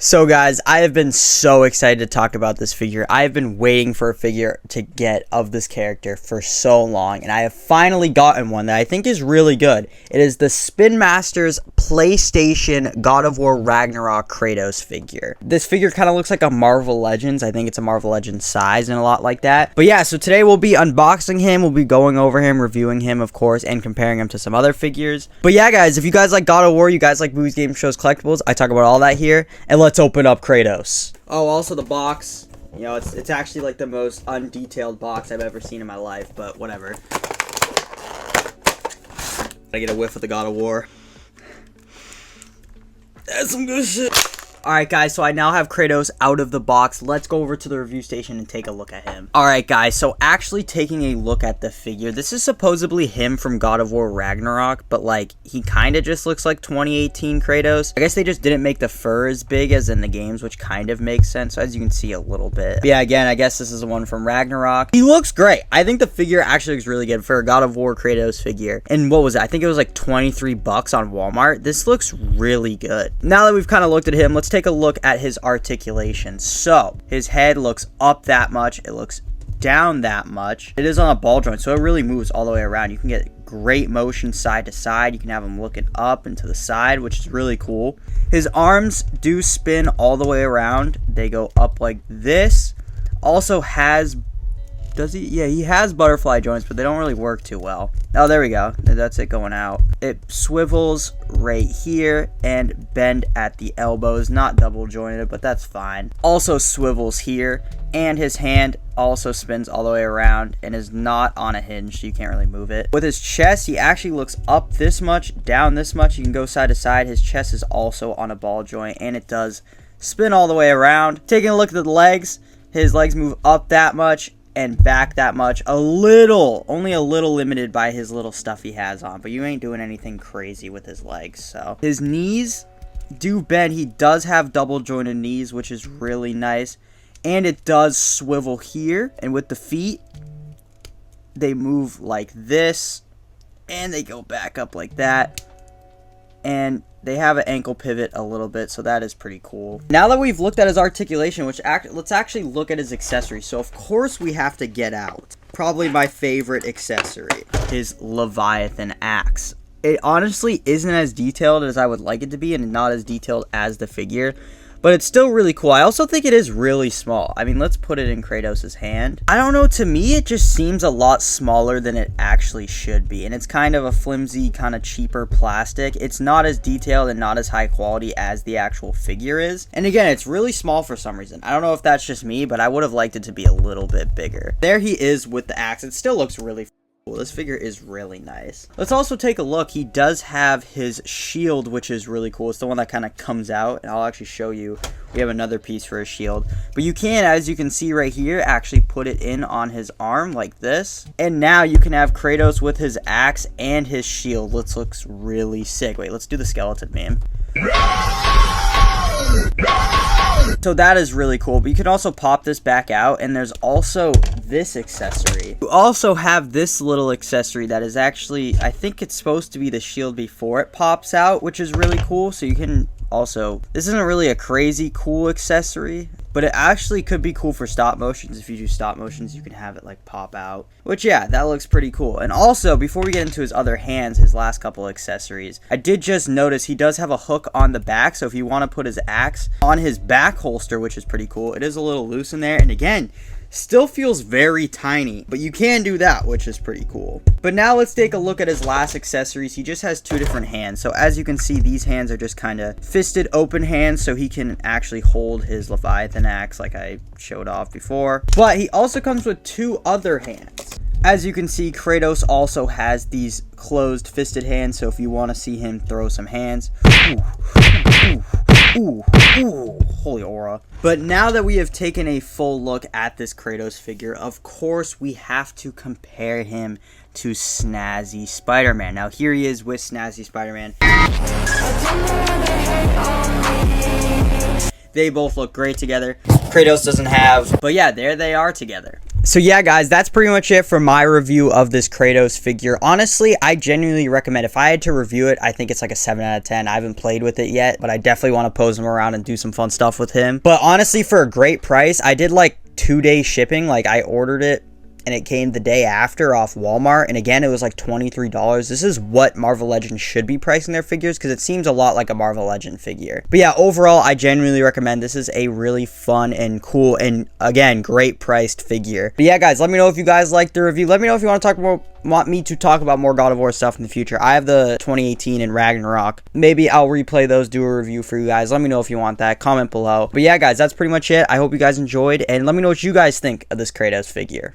So guys, I have been so excited to talk about this figure. I have been waiting for a figure to get of this character for so long, and I have finally gotten one that I think is really good. It is the Spin Masters PlayStation God of War Ragnarok Kratos figure. This figure kind of looks like a Marvel Legends. I think it's a Marvel Legends size and a lot like that. But yeah, so today we'll be unboxing him, we'll be going over him, reviewing him of course, and comparing him to some other figures. But yeah guys, if you guys like God of War, you guys like movies, games, shows, collectibles, I talk about all that here, and let's open up Kratos. Oh, also the box, you know, it's actually like the most undetailed box I've ever seen in my life, but whatever. I get a whiff of the God of War. That's some good shit. Alright guys, so I now have Kratos out of the box. Let's go over to the review station and take a look at him. Alright guys, so actually taking a look at the figure, this is supposedly him from God of War Ragnarok, but like, he kind of just looks like 2018 Kratos. I guess they just didn't make the fur as big as in the games, which kind of makes sense, so as you can see a little bit. But yeah, again, I guess this is the one from Ragnarok. He looks great. I think the figure actually looks really good for a God of War Kratos figure. And what was it? I think it was like 23 bucks on Walmart. This looks really good. Now that we've kind of looked at him, let's take a look at his articulation. So his head looks up that much, it looks down that much. It is on a ball joint, so it really moves all the way around. You can get great motion side to side. You can have him looking up and to the side, which is really cool. His arms do spin all the way around. They go up like this. Also has, does he? Yeah, he has butterfly joints, but they don't really work too well. Oh, there we go. That's it going out. It swivels right here and bend at the elbows. Not double jointed, but that's fine. Also swivels here, and his hand also spins all the way around and is not on a hinge, so you can't really move it. With his chest, he actually looks up this much, down this much. You can go side to side. His chest is also on a ball joint, and it does spin all the way around. Taking a look at the legs, his legs move up that much and back that much. Only a little limited by his little stuff he has on, but you ain't doing anything crazy with his legs. So his knees do bend. He does have double jointed knees, which is really nice, and it does swivel here. And with the feet, they move like this and they go back up like that, and they have an ankle pivot a little bit, so that is pretty cool. Now that we've looked at his articulation, let's actually look at his accessories. So of course we have to get out probably my favorite accessory, his Leviathan axe. It honestly isn't as detailed as I would like it to be, and not as detailed as the figure, but it's still really cool. I also think it is really small. I mean, let's put it in Kratos' hand. I don't know, to me it just seems a lot smaller than it actually should be, and it's kind of a flimsy, kind of cheaper plastic. It's not as detailed and not as high quality as the actual figure is, and again, it's really small for some reason. I don't know if that's just me, but I would have liked it to be a little bit bigger. There he is with the axe. It still looks really cool. This figure is really nice. Let's also take a look. He does have his shield, which is really cool. It's the one that kind of comes out, and I'll actually show you. We have another piece for his shield, but you can, as you can see right here, actually put it in on his arm like this, and now you can have Kratos with his axe and his shield. This looks really sick. Wait, let's do the skeleton meme. So that is really cool, but you can also pop this back out, and there's also this accessory. You also have this little accessory that is actually, I think it's supposed to be the shield before it pops out, which is really cool. So you can also, this isn't really a crazy cool accessory, but it actually could be cool for stop motions. If you do stop motions, you can have it like pop out, which yeah, that looks pretty cool. And also, before we get into his other hands, his last couple accessories, I did just notice he does have a hook on the back. So if you want to put his axe on his back holster, which is pretty cool, it is a little loose in there, and again, still feels very tiny, but you can do that, which is pretty cool. But now let's take a look at his last accessories. He just has two different hands. So as you can see, these hands are just kind of fisted open hands, so he can actually hold his Leviathan axe like I showed off before. But he also comes with two other hands. As you can see, Kratos also has these closed fisted hands, so if you want to see him throw some hands, ooh, holy aura. But now that we have taken a full look at this Kratos figure, of course we have to compare him to Snazzy Spider-Man. Now here he is with Snazzy Spider-Man. They both look great together. Kratos doesn't have, but yeah, there they are together. So yeah, guys, that's pretty much it for my review of this Kratos figure. Honestly, I genuinely recommend, if I had to review it, I think it's like a 7 out of 10. I haven't played with it yet, but I definitely want to pose him around and do some fun stuff with him. But honestly, for a great price, I did like 2-day shipping. Like, I ordered it and it came the day after off Walmart, and again, it was like $23. This is what Marvel Legends should be pricing their figures, because it seems a lot like a Marvel Legend figure. But yeah, overall, I genuinely recommend. This is a really fun and cool and, again, great priced figure. But yeah, guys, let me know if you guys liked the review. Let me know if you want me to talk about more God of War stuff in the future. I have the 2018 and Ragnarok. Maybe I'll replay those, do a review for you guys. Let me know if you want that. Comment below. But yeah, guys, that's pretty much it. I hope you guys enjoyed, and let me know what you guys think of this Kratos figure.